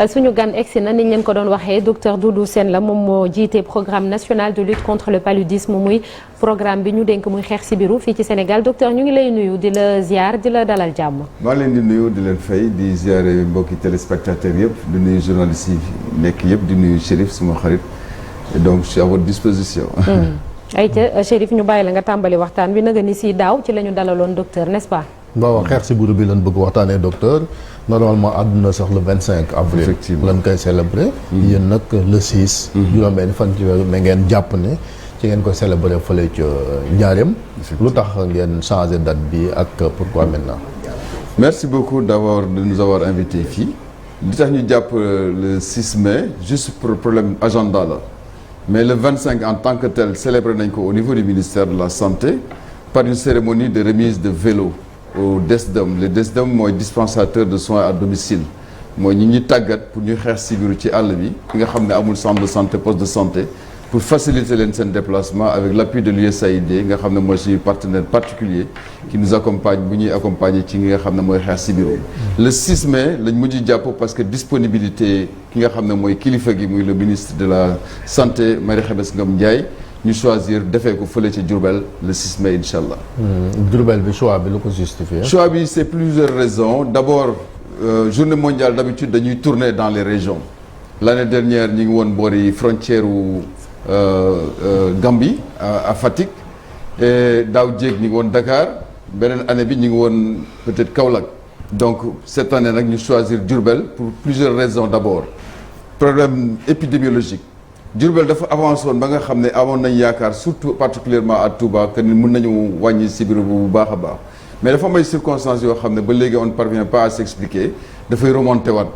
suñu gan egsi na niñ leen ko doon waxee docteur Doudou Sène la moom moo jiite programme national de lutte contre le paludisme muy programme bi ñu dénk muy xeex sibiru fii ci Sénégal docteur ñu ngi lay nuyu di la ziar di la dalal jàmm. maa leen di nuyu di leen fay di ziare mbokki téléspectateurs yëpp di nuyu journalistes yi nekk yëpp di nuyu Chérif suma xarit donc je suis à votre disposition. ayca Chérif ñu bàyyi la nga tàmbali waxtaan bi naga ni si daaw ci la ñu dalaloon docteur n'est-ce pas. waaw xeex sibiru bi lañ bëgg waxtaanee docteur normalement àdduna sax le 25 avril. effectivement lañ koy célébrer. yéen nag le 6. juróom-benn fan ci weeru mais ngeen jàpp ne ci ngeen koy célébrer fële ca Njaareem. lu tax ngeen changer date bi ak pourquoi maintenant. merci beaucoup de nous avoir invités fii li tax ñu jàpp le 6 mai juste pour problème agenda la mais le 25 en tant que tel célébré nañ ko au niveau du ministère de la santé par une cérémonie de remise de vélo au DSDOM le DSDOM mooy dispensateur de soins à domicile mooy ñi ñuy tàggat pour ñu xeex sibiru ci àll bi ki nga xam ne amul centre de santé poste de santé pour faciliter leen seen déplacement avec l'appui de l'USAID nga xam ne mooy suñu partenaire particulier qui nous accompagne bu ñuy accompagner ci nga xam ne mooy xeex sibiru le 6 mai lañ mujj jàpp parce que disponibilité ki nga xam ne mooy kilifa gi muy le ministre de la santé Marie Khemesse Ngom Ndiaye ñu choisir defee ko fële ci Diourbel le 6 mai incha allah. Diourbel bi choix bi lu ko justifier. choix bi c'est plusieurs raisons d'abord journée mondiale d'habitude dañuy tourner dans les régions l'année dernière ñi ngi woon boori frontière u Gambie à Fatick et daaw jéeg ñi ngi woon Dakar beneen année bi ñi ngi woon peut-être Kaolack donc cette année nag ñu choisir Diourbel pour plusieurs raisons d'abord problème épidémiologique Diourbel dafa avancé woon ba nga xam ne amoon nañ yaakaar surtout particulièrement à Touba que ni mën nañu wàññi sibiru bu baax a baax mais dafa may circonstances yoo xam ne ba léegi on ne parvient pas à s'expliquer dafay remonter waat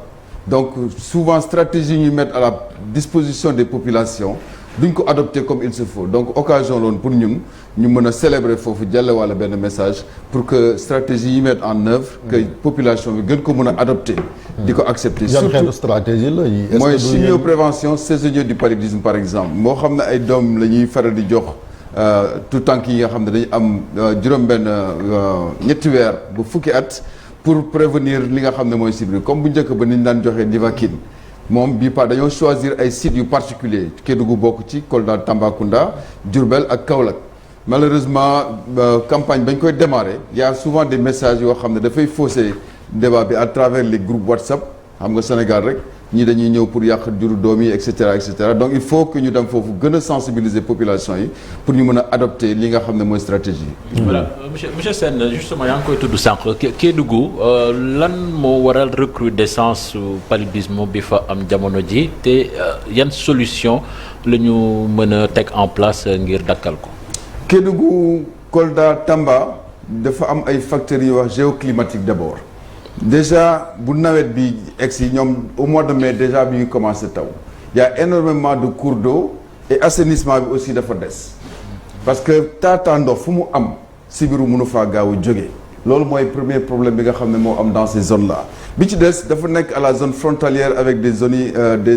donc souvent stratégie ñu mettre à la disposition des populations duñ ko adopter comme il se faut donc occasion loon pour ñun ñu mën a célébrer foofu jàllewaale benn message pour que stratégie yi mettre en œuvre que population bi gën ko mën a adopter di ko accepter surtout stratégie la mooy chimioprévention saisonnier du paludisme par exemple moo xam ne ay doom la ñuy faral di jox tout tànk yi nga xam ne dañu am juróom-benn ñetti weer bu fukki at pour prévenir li nga xam ne mooy sibiru comme bu njëkk ba ni ñu daan joxee Nivaquine moom bii pas dañoo choisir ay sites yu particuliers Kédougou bokk ci Kolda Tambacounda Diourbel ak Kaolack malheureusement campagne bañ koy démarrer y a souvent des messages yoo xam ne dafay fausser débat bi à travers les groupes WhatsApp xam nga Sénégal rek ñii dañuy ñëw pour yàq juru doom yi et cetera donc il faut que ñu dem foofu gën a sensibiliser population yi pour ñu mën a adopter li nga xam ne mooy stratégie yi. voilà monsieur Sène justement yaa ngi koy tudd sànq Kédougou lan moo waral recrudescence paludisme bi fa am jamono ji te yan solution la ñu mën a teg en place ngir dakkal ko. Kédougou Kolda Tamba dafa am ay facteurs yi wax géoclimatique d'abord. déjà bu nawet bi egsi ñoom au mois de mai déjà bi ngi commencé taw il y a énormément de cours d'eau et assainissement bi aussi dafa des parce que taataa ndox fu mu am sibiru mënu faa gaaw a jóge loolu mooy premier problème bi nga xam ne moo am dans ces zones là bi ci des dafa nekk à la zone frontalière avec des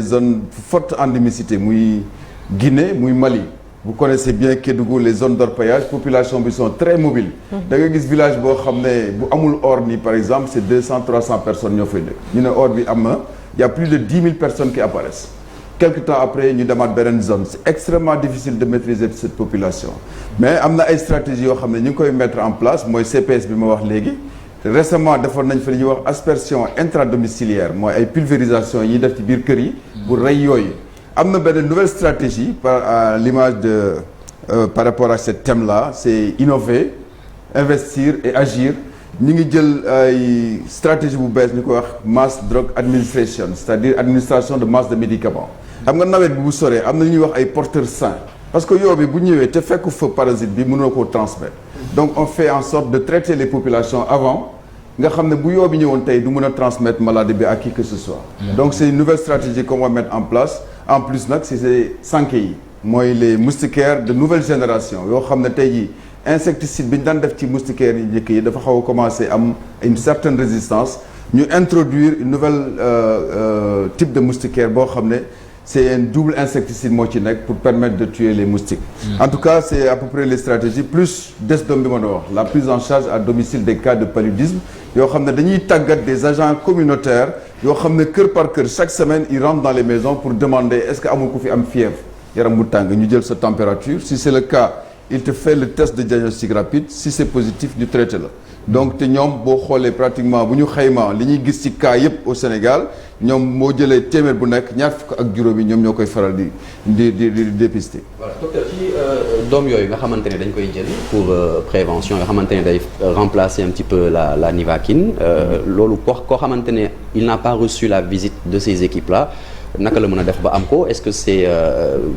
zones forte endémicité muy Guinée muy Mali vous connaissez bien Kédougou les zones d'orpaillage population bi sont très mobiles da nga gis village boo xam ne bu amul or ni par exemple c'est 200-300 personnes ñoo fay dëkk ñu ne or bi am na il y a plus de 10 000 personnes qui apparaissent quelque temps après ñu demaat beneen zone c'est extrêmement difficile de maîtriser cette population mais am na ay stratégies yoo xam ne ñu ngi koy mettre en place mooy CPS bi ma wax léegi récemment defoon nañ fa li ñuy wax aspersion intradomiciliaire mooy ay pulvérisation yi ñuy def ci biir kër yi pour rey yooyu am na benn nouvelle stratégie à l'image de par rapport à ce thème-là c'est innover investir et agir ñu ngi jël ay stratégie bu bees ñu koy wax mass drug administration c'est-à-dire administration de masse de médicaments xam nga nawet bi bu soree am na ñuy wax ay porteurs sains parce que yoo bi bu ñëwee te fekk fa parasite bi mënoo koo transmettre donc on fait en sorte de traiter les populations avant nga xam ne bu yoo bi ñëwoon tey du mën a transmettre maladie bi à qui que ce soit donc c'est une nouvelle stratégie qu'on va mettre en place en plus nag c'est sànke yi mooy les moustiquaires de nouvelle génération yoo xam ne tey jii insecticide bi ñu daan def ci moustiquaires yi njëkk yi dafa xaw a commencer am une certaine résistance ñu introduire une nouvelle type de moustiquaire boo xam ne c'est un double insecticide moo ci nekk pour permettre de tuer les moustiques en tout cas c'est à peu près les stratégies plus DSDOM bi ma doon wax la prise en charge à domicile des cas de paludisme yoo xam ne dañuy tàggat des agents communautaires yoo xam ne kër par kër chaque semaine ils rentrent dans les maisons pour demander est-ce que amul ku fi am fièvre yaram bu tàng ñu jël sa température si c'est le cas il te fait le test de diagnostic rapide si c'est positif ñu traité la donc te ñoom boo xoolee pratiquement bu ñu xayma li ñuy gis ci cas yépp au Sénégal ñoom moo jëlee téeméer bu nekk ñaar fukk ak juróom yi ñoom ñoo koy faral di dépister. voilà docteur ci doom yooyu nga xamante ne dañ koy jël pour prévention nga xamante ne day remplacer un petit peu la Nivaquine loolu koo xamante ne il n'a pas reçu la visite de ces équipes là naka la mën a def ba am ko est-ce que c'est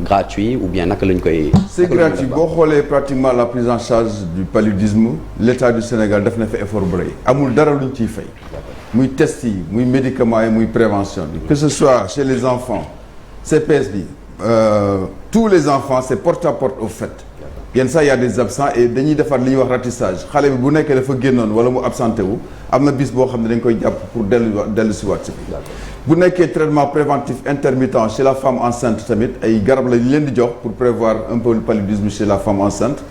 gratuit ou bien naka lañ koy. c'est gratuit boo xoolee pratiquement la prise en charge du paludisme l'État du Sénégal def na fa effort bu rëy amul dara luñ ciy fay. muy test yi muy médicaments yi muy prévention bi que ce soit chez les enfants CPS bi tous les enfants c'est porte à porte au fait yenn saa y a des absents et dañuy defar li ñuy wax ratissage xale bi bu nekkee dafa génnoon wala mu absenté wu am na bis boo xam ne dañ koy jàpp pour dellu si waat si bu nekkee traitement préventif intermittent chez la femme enceinte tamit ay garab la ñu leen di jox pour prévoir un peu le paludisme chez la femme enceinte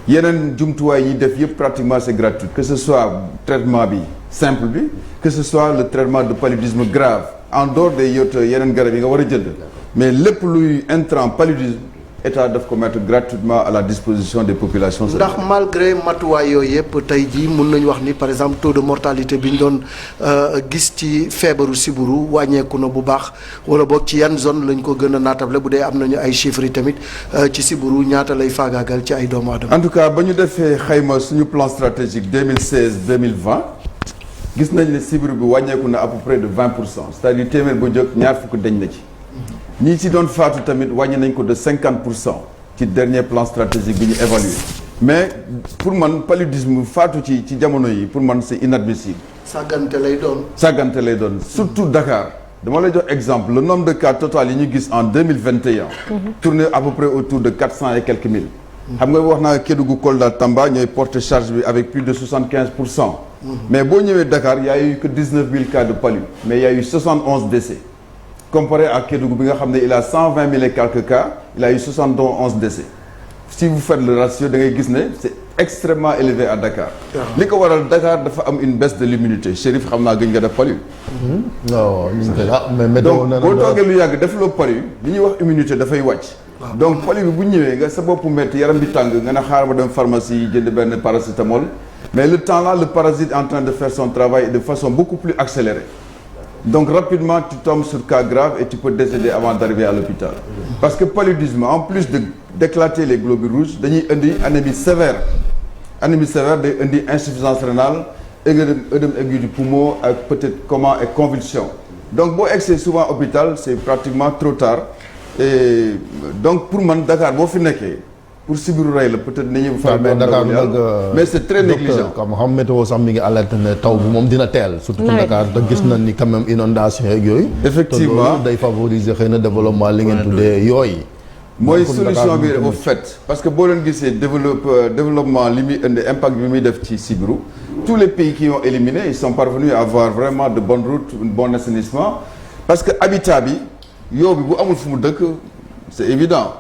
yeneen jumtuwaay yi def yëpp pratiquement c'est gratuit que ce soit traitement bi simple bi que ce soit le traitement de paludisme grave en dehors des yeneen garab yi nga war a jënd mais lépp luy intrant paludisme état daf ko mettre gratuitement à la disposition des populations. ndax malgré matuwaay yooyu yëpp tey jii mun nañu wax ni par exemple taux de mortalité bi ñu doon gis ci feebaru siburu wàññeeku na bu baax wala boog ci yan zone lañ ko gën a naatable bu dee am nañu ay chiffres yi tamit ci siburu ñaata lay faagaagal ci ay doomu aadama. en tout cas ba ñu defee xayma suñu plan stratégique 2016-2020 gis nañ ne siburu bi wàññeeku na à peu près de 20% c'est-à-dire téeméer bu njëkk ñaar fukk dañ na ci. ñii ci doon faatu tamit wàññi nañ ko de 50% ci dernier plan stratégique bi ñu évalué mais pour man paludisme faatu ci jamono yi pour man c'est inadmissible. sàggante lay doon. sàggante lay doon surtout Dakar dama lay jox exemple le nombre de cas total yi ñu gis en 2021. tourné à peu près autour de 400 et quelques mille. xam nga wax naa Kédougou Kolda Tamba ñooy porter charge bi avec plus de 75%. mais boo ñëwee Dakar y a eu que 19 000 cas de palu mais y a eu 71 décès. comparé à Kédougou bi nga xam ne il a 120 000 et quelques cas il a eu 71 décès si vous faites le ratio da ngay gis ne c'est extrêmement élevé à Dakar. li ko waral Dakar dafa am une baisse de l'immunité Chérif xam naa gëj nga def palu. non mais donc boo toogee lu yàgg def loo palu li ñuy wax immunité dafay wàcc. donc palu bi bu ñëwee nga sa bopp metti yaram bi tàng nga ne xaaral ma dem pharmacie jënd benn paracétamol mais le temps là le parasite est en train de faire son travail de façon beaucoup plus accélérée. donc rapidement tu tombes sur cas grave et tu peux décéder avant d'arriver à l'hôpital parce que paludisme en plus de d'éclater les globules rouges dañuy indi anémie sévère day indi insuffisance rénale œdème aigu du poumon ak peut-être coma et convulsion donc boo egsee souvent hôpital c'est pratiquement trop tard et donc pour man Dakar boo fi nekkee pour sibiru rey la peut-être nañu fa Dakar nag mais c'est très négligent comme xam météo sax mi ngi alerte ne taw bi moom dina teel surtout Dakar da gis nañ ni quand même inondation yeeg yooyu effectivement day favoriser xëy na développement li ngeen tuddee yooyu mooy solution bi au fait parce que boo leen gisee développement li muy indi impact bi muy def ci sibiru tous les pays qui ont éliminé ils sont parvenus à avoir vraiment de bonnes routes un bon assainissement parce que habitat bi yow bi bu amul fu mu dëkk c'est évident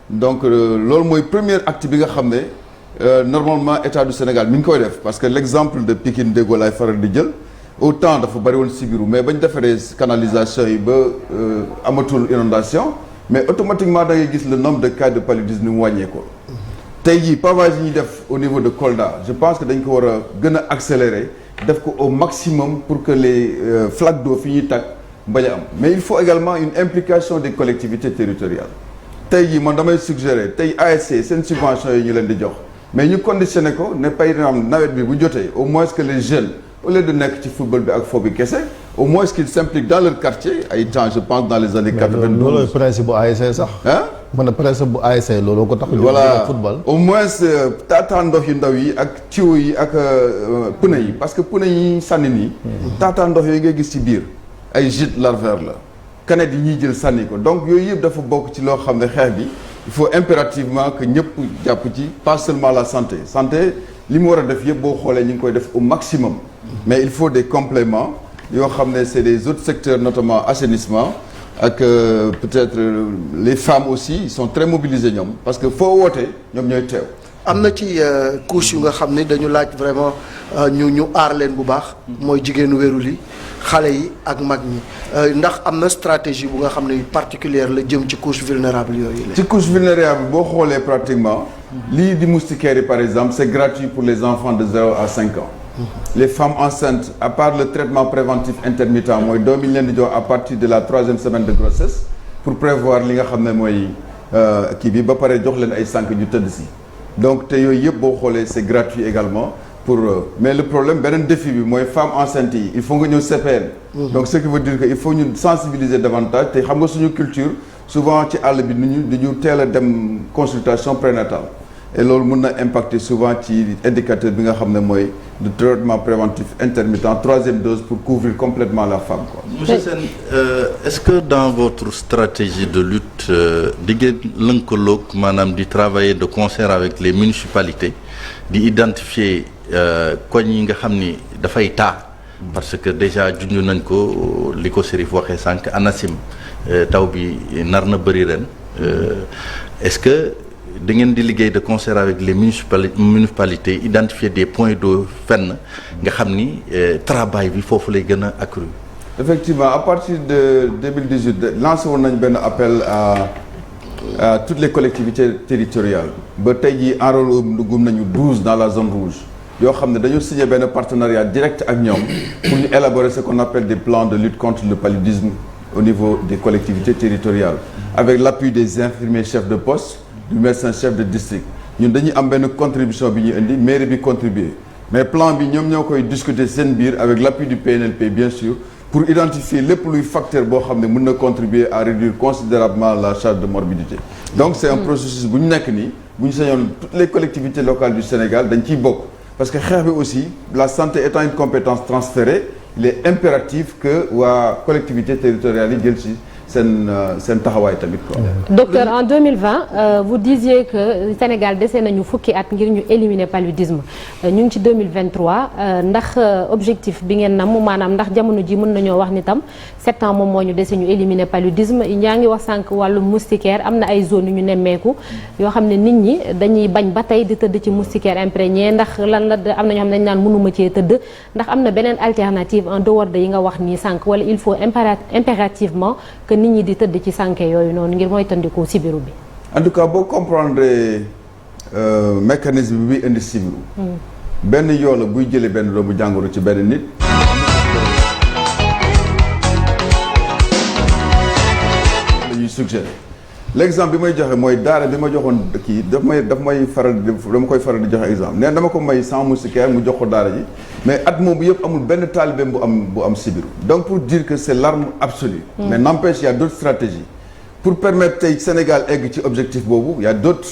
donc loolu mooy premier acte bi nga xam ne normalement état du Sénégal mi ngi koy def parce que l'exemple de Pikine Déggo lay faral di jël autant dafa bari woon sibiru mais bañ defaree canalisation yi ba amatul inondation mais automatiquement da ngay gis le nombre de cas de paludisme ni mu wàññee ko tey jii pavage yi ñuy def au niveau de Kolda je pense que dañ ko war a gën a accélérer def ko au maximum pour que les flaques d'eau fi ñuy tàkk bañ a am mais il faut également une implication des collectivités territoriales tey jii man damay suggérer tey ASC seen subvention yi ñu leen di jox mais ñu conditionné ko ne par exemple nawet bi bu jotee au moins que les jeunes au lieu de nekk ci football bi ak fo bi kese au moins qu'ils s'impliquent dans leur quartier ay temps je pense dans les années 92 loolu principe bu ASC sax man principe bu ASC loolu ko tax voilà football au moins taataan ndox yu ndaw yi ak tuyau yi ak pneu yi parce que pneu yi sànni nii taataan ndox yooyu ngay gis ci biir ay gîtes larvaires la canettes yi ñuy jël sànni ko donc yooyu yëpp dafa bokk ci loo xam ne xeex bi il faut impérativement que ñëpp jàpp ci pas seulement la santé li mu war a def yëpp boo xoolee ñu ngi koy def au maximum mais il faut des compléments yoo xam ne c'est des autres secteurs notamment assainissement ak peut-être les femmes aussi ils sont très mobilisés ñoom parce que foo wootee ñoom ñooy teew am na ci couche yu nga xam ne dañu laaj vraiment ñu aar leen bu baax. mooy jigéenu wérul yi xale yi ak mag ñi ndax am na stratégie bu nga xam ne particulière la jëm ci couche vulnérable yooyu la. ci couche vulnérable boo xoolee pratiquement. lii di moustiquaire yi par exemple c'est gratuit pour les enfants de 0 à 5 ans. Les femmes enceintes à part le traitement préventif intermittent mooy doom yi ñu leen di jox à partir de la 3e semaine de grossesse pour prévoir li nga xam ne mooy kii bi ba pare jox leen ay sànq ñu tëdd si donc te yooyu yëpp boo xoolee c'est gratuit également pour mais le problème beneen défi bi mooy femmes enceintes yi il faut nga ñëw CPN. donc ce qui veut dire que il faut ñu sensibiliser davantage te xam nga suñu culture souvent ci àll bi ñu teel a dem consultation prénatale. et loolu mën na impacter souvent ci indicateur bi nga xam ne mooy de traitement préventif intermittent 3e dose pour couvrir complètement la femme quoi. Monsieur Sène est-ce que dans votre stratégie de lutte di ngeen lëkkaloog maanaam di travailler de concert avec les municipalités di identifier koñ yi nga xam ni dafay taa parce que déjà junj nañ ko li ko Chérif waxee sànq ANACIM taw bi nar na bëri ren est-ce que da ngeen di liggéey de concert avec les municipalités identifier des points d'eau fenn nga xam ni travail bi foofu lay gën a accru. effectivement à partir de 2018 lancé woon nañ benn appel à toutes les collectivités territoriales ba tey jii enrôlé gum nañu 12 dans la zone rouge yoo xam ne dañoo signé benn partenariat direct ak ñoom pour ñu élaborer ce qu'on appelle des plans de lutte contre le paludisme au niveau des collectivités territoriales avec l'appui des infirmiers chefs de poste du médecin chef de district ñun dañuy am benn contribution bi ñuy indi mairie bi contribuer mais plan bi ñoom ñoo koy discuter seen biir avec l'appui du PNLP bien sûr pour identifier lépp luy facteur boo xam ne mën na contribuer à réduire considérablement la charge de morbidité donc c'est un processus bu ñu nekk nii bu ñu sañoon toutes les collectivités locales du Sénégal dañ ciy bokk parce que xeex bi aussi la santé étant une compétence transférée il est impératif que waa collectivités territoriales yi jël ci seen taxawaay tamit quoi. Docteur, en 2020 vous disiez que Sénégal dese nañu fukki at ngir ñu éliminer paludisme ñu ngi ci 2023 ndax objectif bi ngeen nam maanaam ndax jamono ji mën nañoo wax ni tam 7 ans moom moo ñu dese ñu éliminer paludisme ñaa ngi wax sànq wàllu moustiquaire am na ay zones yu ñu nemmeeku yoo xam ne nit ñi dañuy bañ ba tey di tëdd ci moustiquaire imprégné ndax lan la am na ñoo xam ne dañ naan mënuma cee tëdd ndax am na beneen alternative en dehors de yi nga wax nii sànq wala il faut impérativement que nit ñi di tëdd ci sànke yooyu noonu ngir mooy tandiku sibiru bi. en tout cas boo comprendre mécanisme bi muy indi sibiru. benn yoo la buy jëlee benn doomu jàngoro ci benn nit. la ñuy suggérer l'exemple bi may joxe mooy daara bi ma joxoon kii daf may faral di dama koy faral di joxe exemple nee dama ko may sans moustiquaire mu jox ko daara ji mais at moom bu yëpp amul benn taalibeem bu am sibiru donc pour dire que c'est l'arme absolue mais n'empêche il y a d'autres stratégies pour permettre tey Sénégal egg ci objectif boobu il y a d'autres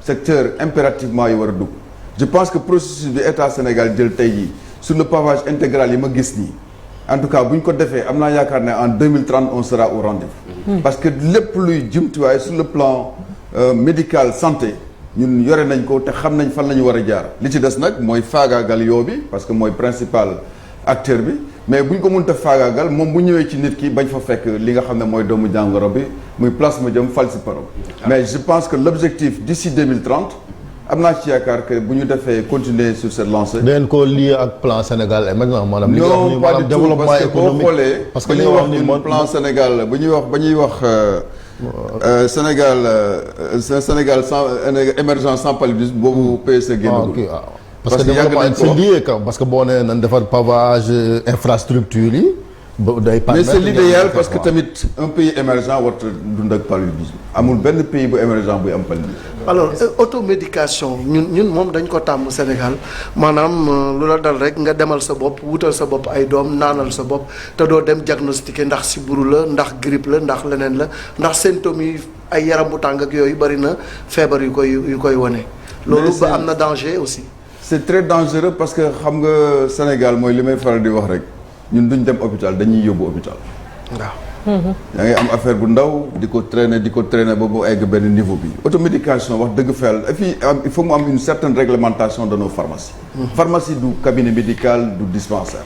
secteurs impérativement yi war a dugg je pense que processus bi état Sénégal jël tey jii sur le pavage intégral yi ma gis nii en tout cas bu ñu ko defee am naa yaakaar ne en 2030 on sera au rendez-vous parce que lépp luy jumtuwaay sur le plan médical santé ñun yore nañ ko te xam nañ fan la ñu war a jaar li ci des nag mooy faagaagal yoo bi parce que mooy principal acteur bi mais bu ñu ko mënta faagaagal moom bu ñëwee ci nit ki bañ fa fekk li nga xam ne mooy doomu jàngoro bi muy Plasmodium falciparum mais je pense que l'objectif d'ici 2030 am naa ci yaakaar que bu ñu defee continuer sur cette lancée. dangeen ko lié ak plan Sénégal et maintenant maanaam. li nga non pas du tout parce que boo xoolee. parce que li ñuy wax ni plan Sénégal bu ñuy wax Sénégal sans émergence sans paludisme boobu PSE génnagul. parce que développement c'est lié parce que boo nee nañ defar pavage infrastructure yi. mais c'est l'idéal parce que tamit un pays émergent warut dund ak paludisme amul benn pays bu émergent buy am paludisme. alors automédication ñun moom dañ ko tàmm Sénégal maanaam lu la dal rek nga demal sa bopp wutal sa bopp ay doom naanal sa bopp te doo dem diagnostiquer ndax sibiru la ndax grippe la ndax leneen la ndax symptômes yi ay yaram bu tàng ak yooyu bari na feebar yu koy wane. loolu ba am na danger aussi. c'est très dangereux parce que xam nga Sénégal mooy li may faral di wax rek. ñun duñ dem hôpital dañuy yóbbu hôpital. waaw. yaa ngi am affaire bu ndaw di ko traîner ba bu egg benn niveau bi. automédication wax dëgg fa yàlla et puis il faut mu am une certaine réglementation de nos pharmacies. pharmacie du cabinet médical du dispensaire.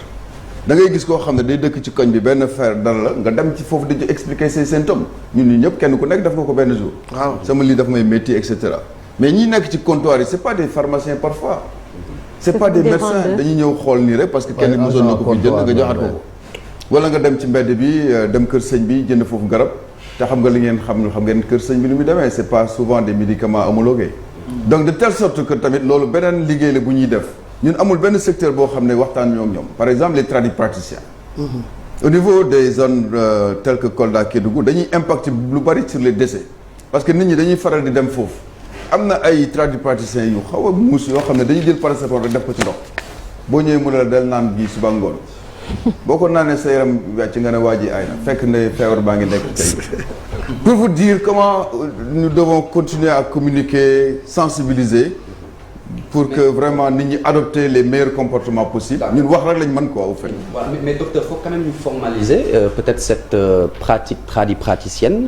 da ngay gis koo xam ne day dëkk ci koñ bi benn fer dara la nga dem ci foofu di expliquer ses symptômes ñun ñi ñëpp kenn ku nekk def nga ko benn jour. waaw sama lii daf may métti et cetera mais ñi nekk ci comptoir yi c'est pas des pharmaciens parfois. c'est pas des médecins dañuy ñëw xool nii rek parce que kenn mosoon na ko fi jënd nga joxaat ko wala nga dem ci mbedd bi dem kër sëñ bi jënd foofu garab te xam nga li ngeen xam ngeen kër sëñ bi ni muy demee c'est pas souvent des médicaments homologués donc de telle sorte que tamit loolu beneen liggéey la bu ñuy def ñun amul benn secteur boo xam ne waxtaan ñoo ñoom par exemple les tradipraticiens au niveau des zones telles que Kolda Kédougou dañuy impacter lu bari sur les décès parce que nit ñi dañuy faral di dem foofu am na ay tradipraticiens yu xaw a muus yoo xam ne dañuy jël paracétamol rek def ko ci ndox boo ñëwee mu ne la del naan bii suba ngoon boo ko naanee sa yaram wàcc nga ne waa ji ay na fekk ne feebar baa ngi nekk tey pour vous dire comment nous devons continuer à communiquer sensibiliser pour que vraiment nit ñi adopter les meilleurs comportements possibles ñun wax rek lañ mën quoi au fait. Voilà, mais docteur faut quand même ñu formaliser peut-être cette pratique tradipraticienne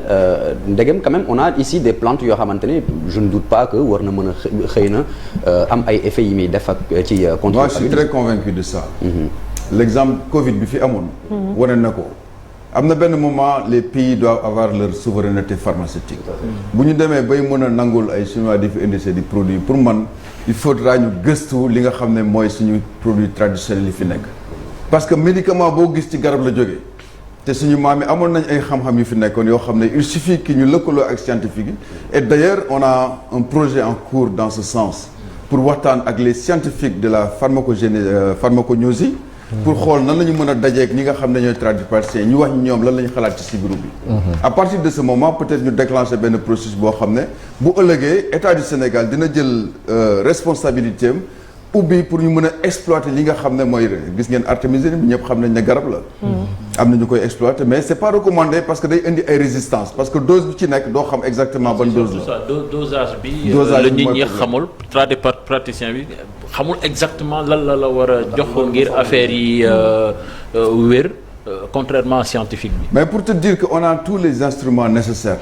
ndegem quand même on a ici des plantes yoo xamante ne je ne doute pas que war na mën a xëy na am ay effets yi muy def ak ci contre. Moi je suis très convaincu de ça. L'exemple Covid bi fi amoon. wane na ko. am na benn moment les pays doivent avoir leur souveraineté pharmaceutique. bu ñu demee bay mën a nangul ay chinois di fi indi di produits pour man il faudra ñu gëstu li nga xam ne mooy suñu produit traditionnel yi fi nekk. parce que médicament boo gis ci garab la jógee te suñu maam yi amoon nañ ay xam-xam yu fi nekkoon yoo xam ne il suffit que ñu lëkkaloo ak scientifique yi et d'ailleurs on a un projet en cours dans ce sens pour waxtaan ak les scientifiques de la pharmacognosie. pour xool nan la ñu mën a dajeek ñi nga xam ne ñooy tradipraticiens ñu wax ñoom lan la ñu xalaat ci sibiru bi. à partir de ce moment peut-être ñu déclencher benn processus boo xam ne bu ëllëgee état du Sénégal dina jël responsabilité am ubbi pour ñu mën a exploiter li nga xam ne mooy gis ngeen artémisine bi ñëpp xam nañ ne garab la. am na ñu koy exploiter mais c'est pas recommandé parce que day indi ay résistance parce que dose bi ci nekk doo xam exactement ban dose la. dosage bi. la nit ñi xamul tradipraticien bi xamul exactement lan la war a jox ngir affaire yi wér contrairement scientifique bi. mais pour te dire que on a tous les instruments nécessaires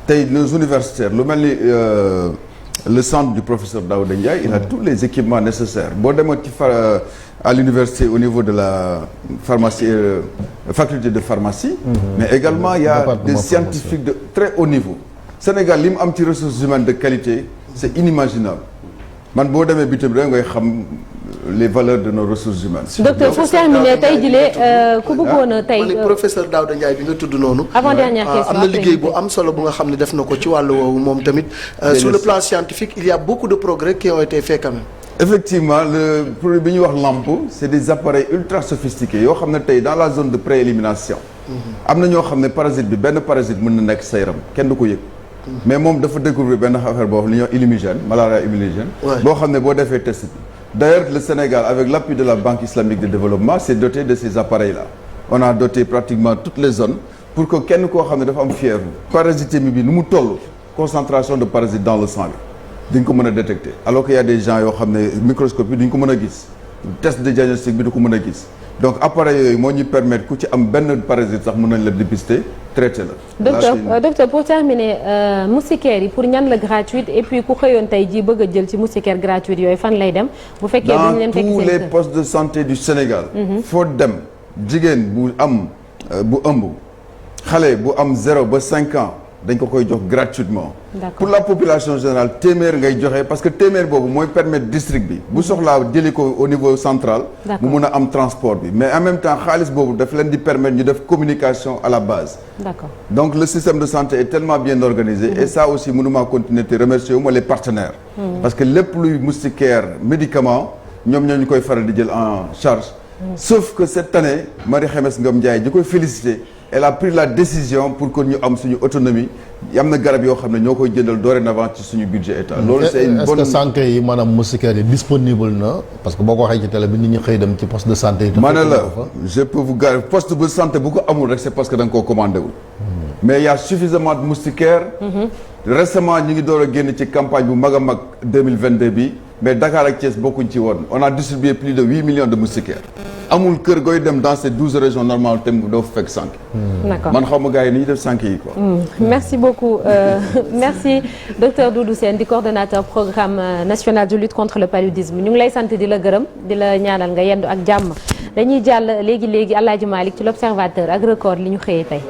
tey nos universitaires lu mel ni le centre du professeur Daouda Ndiaye il a tous les équipements nécessaires boo demoon ci à l'université au niveau de la pharmacie faculté de pharmacie. mais également il y a des scientifiques de très haut niveau. Sénégal li mu am ci ressources humaines de qualité c'est inimaginable man boo demee bitim réew ngay xam les valeurs de nos ressources humaines. docteur pour terminer tey jii ku bëggoon a tey. professeur Daouda Ndiaye bi nga tudd noonu. avant dernière question am na liggéey bu am solo bu nga xam ne def na ko ci wàllu woowu moom tamit. sur le plan scientifique il y a beaucoup de progrès qui ont été faits quand même. effectivement le produit bi ñuy wax lampe c'est des appareils ultra sophistiqués yoo xam ne tey dans la zone de préélimination. am na ñoo xam ne parasite bi benn parasite mën na nekk sa yaram kenn du ko yëg. mais moom dafa découvrir benn affaire boo xam ne li ñuy wax illumigène malaria illumigène. boo xam ne boo defee test bi. D'ailleurs, le Sénégal, avec l'appui de la Banque islamique de développement, s'est doté de ces appareils-là. On a doté pratiquement toutes les zones pour que kenn koo xam ne dafa am fièvre. parasitémie bi nu mu toll concentration de parasites dans le sang bi duñ ko mën a détecter alors qu'il y a des gens yoo xam ne microscopie duñ ko mën a gis test de diagnostic bi du ko mën a gis donc appareil yooyu moo ñu permettre ku ci am benn parasite sax mën nañ la dépister traiter la. docteur pour terminer moustiquaires yi pour ñan la gratuite et puis ku xëyoon tey jii bëgg a jël ci moustiquaire gratuite yooyu fan lay dem. bu fekkee dañ leen fekk dans tous les postes de santé du Sénégal. foo dem jigéen bu am bu ëmb xale bu am 0 ba 5 ans dañ ko koy jox gratuitement. pour la population générale téeméer ngay joxe parce que téeméer boobu mooy permettre district bi bu soxlaa jëli ko au niveau central. mu mun a am transport bi mais en même temps xaalis boobu daf leen di permettre ñu def communication à la base. D'accord. Donc le système de santé est tellement bien organisé. Et ça aussi mënuma continuer te remercier wu ma les partenaires. parce que lépp luy moustiquaire médicament ñoom ñoo ñu koy faral di jël en charge. sauf que cette année Marie Khemesse Ngom Ndiaye ñu koy féliciter. elle a pris la décision pour que ñu am suñu autonomie am na garab yoo xam ne ñoo koy jëndal dorénavant ci suñu budget état. loolu c'est une bonne. est-ce que sànq yi maanaam moustiquaire yi disponible na parce que boo ko waxee ci télé bi nit ñi xëy dem ci poste de santé yi. ma ne la je peux vous garantir poste de santé bu ko amul rek c'est parce que da nga koo commandé wul. mais il y a suffisamment de moustiquaires. récemment ñu ngi door a génn ci campagne bu mag a mag 2022 bi mais Dakar ak Thiès bokkuñ ci woon on a distribué plus de 8 millions de moustiquaires. amul kër gooy dem dans ces 12 régions normales te doo fekk sànq. D'accord man xaw ma gars yi ni ñuy def sànq yi quoi. merci beaucoup merci docteur Doudou Sène di coordonnateur programme national de lutte contre le paludisme ñu ngi lay sant di la gërëm di la ñaanal nga yendu ak jàmm dañuy jàll léegi Alaaji Malick ci l'observateur ak record li ñu xëyee tey.